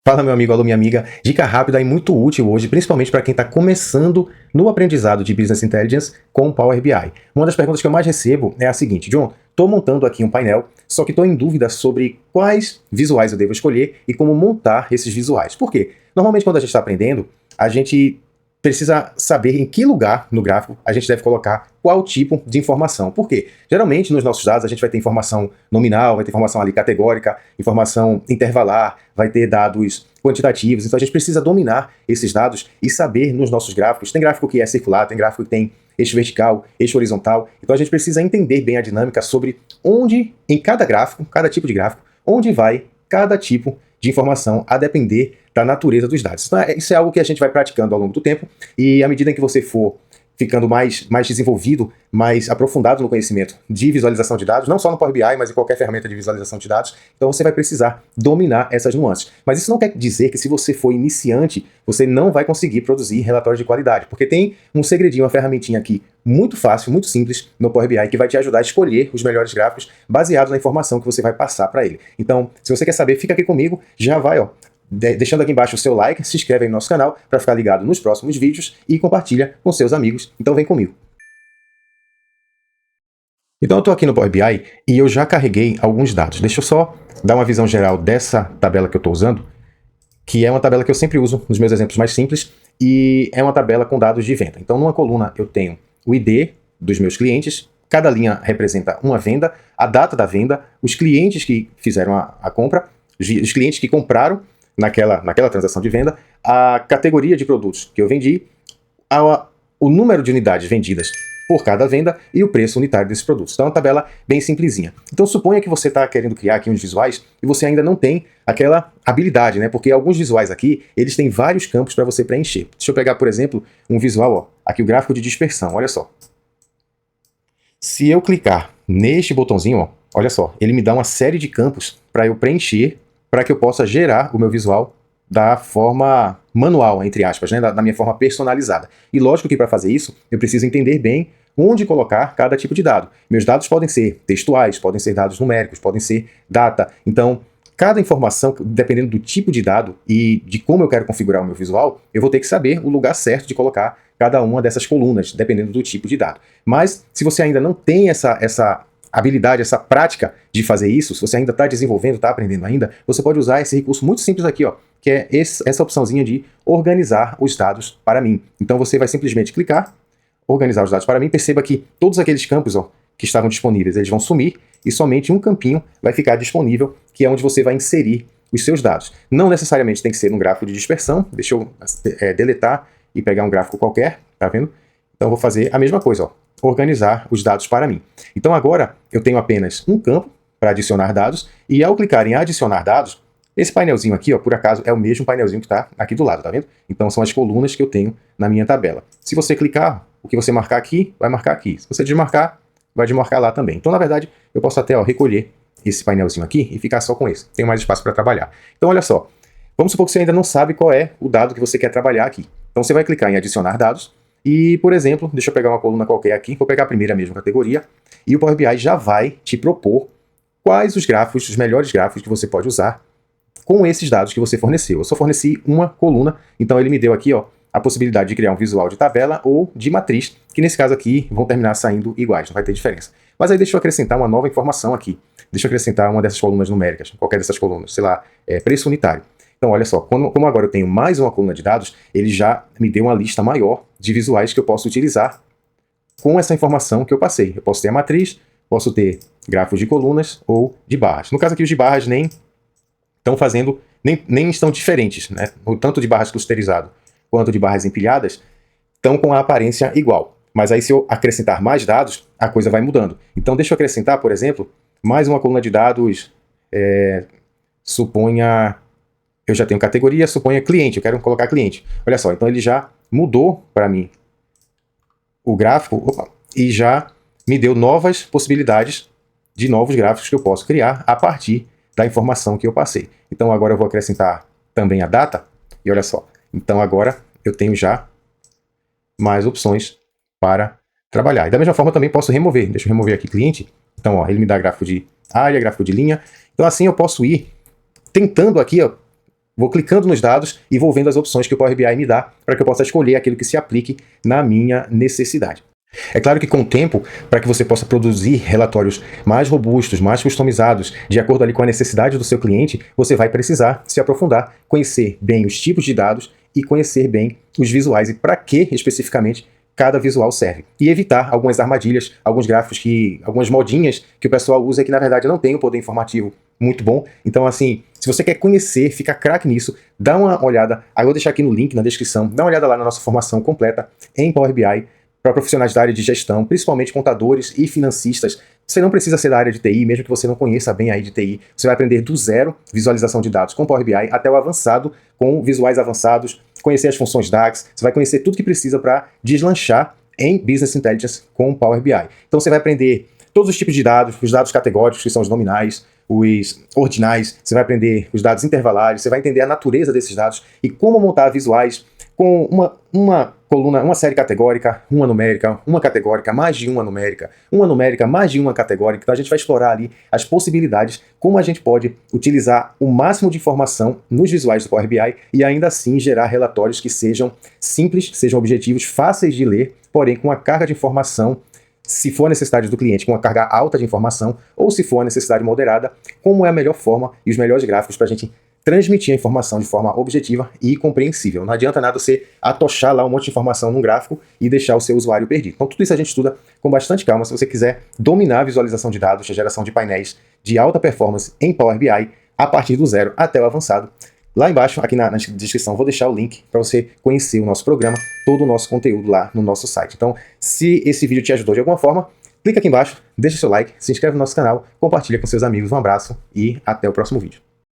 Fala, meu amigo, alô, minha amiga. Dica rápida e muito útil hoje, principalmente para quem está começando no aprendizado de Business Intelligence com o Power BI. Uma das perguntas que eu mais recebo é a seguinte: John, estou montando aqui um painel, só que estou em dúvida sobre quais visuais eu devo escolher e como montar esses visuais. Por quê? Normalmente, quando a gente está aprendendo, a gente precisa saber em que lugar no gráfico a gente deve colocar qual tipo de informação. Por quê? Geralmente, nos nossos dados, a gente vai ter informação nominal, vai ter informação ali categórica, informação intervalar, vai ter dados quantitativos. Então, a gente precisa dominar esses dados e saber nos nossos gráficos. Tem gráfico que é circular, tem gráfico que tem eixo vertical, eixo horizontal. Então, a gente precisa entender bem a dinâmica sobre onde, em cada gráfico, cada tipo de gráfico, onde vai cada tipo de informação a depender da natureza dos dados. Então, isso é algo que a gente vai praticando ao longo do tempo, e à medida em que você for ficando mais desenvolvido, mais aprofundado no conhecimento de visualização de dados, não só no Power BI, mas em qualquer ferramenta de visualização de dados, então você vai precisar dominar essas nuances. Mas isso não quer dizer que se você for iniciante, você não vai conseguir produzir relatórios de qualidade, porque tem um segredinho, uma ferramentinha aqui muito fácil, muito simples no Power BI, que vai te ajudar a escolher os melhores gráficos baseados na informação que você vai passar para ele. Então, se você quer saber, fica aqui comigo, já vai, deixando aqui embaixo o seu like, se inscreve aí no nosso canal para ficar ligado nos próximos vídeos e compartilha com seus amigos. Então vem comigo. Então eu estou aqui no Power BI e eu já carreguei alguns dados. Deixa eu só dar uma visão geral dessa tabela que eu estou usando, que é uma tabela que eu sempre uso nos meus exemplos mais simples, e é uma tabela com dados de venda. Então numa coluna eu tenho o ID dos meus clientes, cada linha representa uma venda, a data da venda, os clientes que fizeram a compra, os clientes que compraram naquela transação de venda, a categoria de produtos que eu vendi, o número de unidades vendidas por cada venda e o preço unitário desses produtos. Então é uma tabela bem simplesinha. Então suponha que você está querendo criar aqui uns visuais e você ainda não tem aquela habilidade, né? Porque alguns visuais aqui, eles têm vários campos para você preencher. Deixa eu pegar, por exemplo, um visual, aqui o gráfico de dispersão, olha só. Se eu clicar neste botãozinho, olha só, ele me dá uma série de campos para eu preencher, para que eu possa gerar o meu visual da forma manual, entre aspas, né, da minha forma personalizada. E lógico que para fazer isso, eu preciso entender bem onde colocar cada tipo de dado. Meus dados podem ser textuais, podem ser dados numéricos, podem ser data. Então, cada informação, dependendo do tipo de dado e de como eu quero configurar o meu visual, eu vou ter que saber o lugar certo de colocar cada uma dessas colunas, dependendo do tipo de dado. Mas, se você ainda não tem essa habilidade, essa prática de fazer isso, se você ainda está desenvolvendo, está aprendendo ainda, você pode usar esse recurso muito simples aqui, que é essa opçãozinha de organizar os dados para mim. Então você vai simplesmente clicar, organizar os dados para mim, perceba que todos aqueles campos que estavam disponíveis, eles vão sumir e somente um campinho vai ficar disponível, que é onde você vai inserir os seus dados. Não necessariamente tem que ser num gráfico de dispersão, deixa eu deletar e pegar um gráfico qualquer, tá vendo? Então eu vou fazer a mesma coisa, organizar os dados para mim. Então agora eu tenho apenas um campo para adicionar dados, e ao clicar em adicionar dados, esse painelzinho aqui, por acaso, é o mesmo painelzinho que está aqui do lado, tá vendo? Então são as colunas que eu tenho na minha tabela. Se você clicar, o que você marcar aqui, vai marcar aqui. Se você desmarcar, vai desmarcar lá também. Então, na verdade, eu posso até recolher esse painelzinho aqui e ficar só com esse. Tenho mais espaço para trabalhar. Então, olha só. Vamos supor que você ainda não sabe qual é o dado que você quer trabalhar aqui. Então, você vai clicar em adicionar dados e, por exemplo, deixa eu pegar uma coluna qualquer aqui, vou pegar a primeira mesma categoria, e o Power BI já vai te propor quais os gráficos, os melhores gráficos que você pode usar com esses dados que você forneceu. Eu só forneci uma coluna, então ele me deu aqui a possibilidade de criar um visual de tabela ou de matriz, que nesse caso aqui vão terminar saindo iguais, não vai ter diferença. Mas aí deixa eu acrescentar uma nova informação aqui. Deixa eu acrescentar uma dessas colunas numéricas, qualquer dessas colunas, sei lá, preço unitário. Então olha só, como agora eu tenho mais uma coluna de dados, ele já me deu uma lista maior de visuais que eu posso utilizar com essa informação que eu passei. Eu posso ter a matriz, posso ter gráficos de colunas ou de barras. No caso aqui os de barras nem estão diferentes, né? Tanto de barras clusterizado quanto de barras empilhadas estão com a aparência igual. Mas aí se eu acrescentar mais dados, a coisa vai mudando. Então deixa eu acrescentar, por exemplo, mais uma coluna de dados, suponha, eu já tenho categoria, suponha cliente, eu quero colocar cliente. Olha só, então ele já mudou para mim o gráfico, e já me deu novas possibilidades de novos gráficos que eu posso criar a partir da informação que eu passei. Então agora eu vou acrescentar também a data, e olha só, então agora eu tenho já mais opções para trabalhar. E da mesma forma também posso remover, deixa eu remover aqui cliente, então ele me dá gráfico de área, gráfico de linha, então assim eu posso ir tentando aqui vou clicando nos dados e vou vendo as opções que o Power BI me dá para que eu possa escolher aquilo que se aplique na minha necessidade. É claro que com o tempo, para que você possa produzir relatórios mais robustos, mais customizados, de acordo ali com a necessidade do seu cliente, você vai precisar se aprofundar, conhecer bem os tipos de dados e conhecer bem os visuais e para que especificamente cada visual serve. E evitar algumas armadilhas, alguns gráficos algumas modinhas que o pessoal usa e que na verdade não tem o poder informativo muito bom. Então assim, se você quer conhecer, ficar craque nisso, dá uma olhada, aí eu vou deixar aqui no link na descrição, dá uma olhada lá na nossa formação completa em Power BI, para profissionais da área de gestão, principalmente contadores e financistas. Você não precisa ser da área de TI, mesmo que você não conheça bem aí de TI. Você vai aprender do zero visualização de dados com Power BI até o avançado, com visuais avançados, conhecer as funções DAX, você vai conhecer tudo que precisa para deslanchar em Business Intelligence com Power BI. Então você vai aprender todos os tipos de dados, os dados categóricos, que são os nominais, os ordinais, você vai aprender os dados intervalares, você vai entender a natureza desses dados e como montar visuais com uma coluna, uma série categórica, uma numérica, uma categórica, mais de uma numérica, mais de uma categórica. Então a gente vai explorar ali as possibilidades, como a gente pode utilizar o máximo de informação nos visuais do Power BI e ainda assim gerar relatórios que sejam simples, sejam objetivos, fáceis de ler, porém com a carga de informação, se for a necessidade do cliente, com uma carga alta de informação, ou se for a necessidade moderada, como é a melhor forma e os melhores gráficos para a gente transmitir a informação de forma objetiva e compreensível. Não adianta nada você atochar lá um monte de informação num gráfico e deixar o seu usuário perdido. Então tudo isso a gente estuda com bastante calma. Se você quiser dominar a visualização de dados, a geração de painéis de alta performance em Power BI, a partir do zero até o avançado, lá embaixo, aqui na descrição, vou deixar o link para você conhecer o nosso programa, todo o nosso conteúdo lá no nosso site. Então, se esse vídeo te ajudou de alguma forma, clica aqui embaixo, deixa seu like, se inscreve no nosso canal, compartilha com seus amigos. Um abraço e até o próximo vídeo.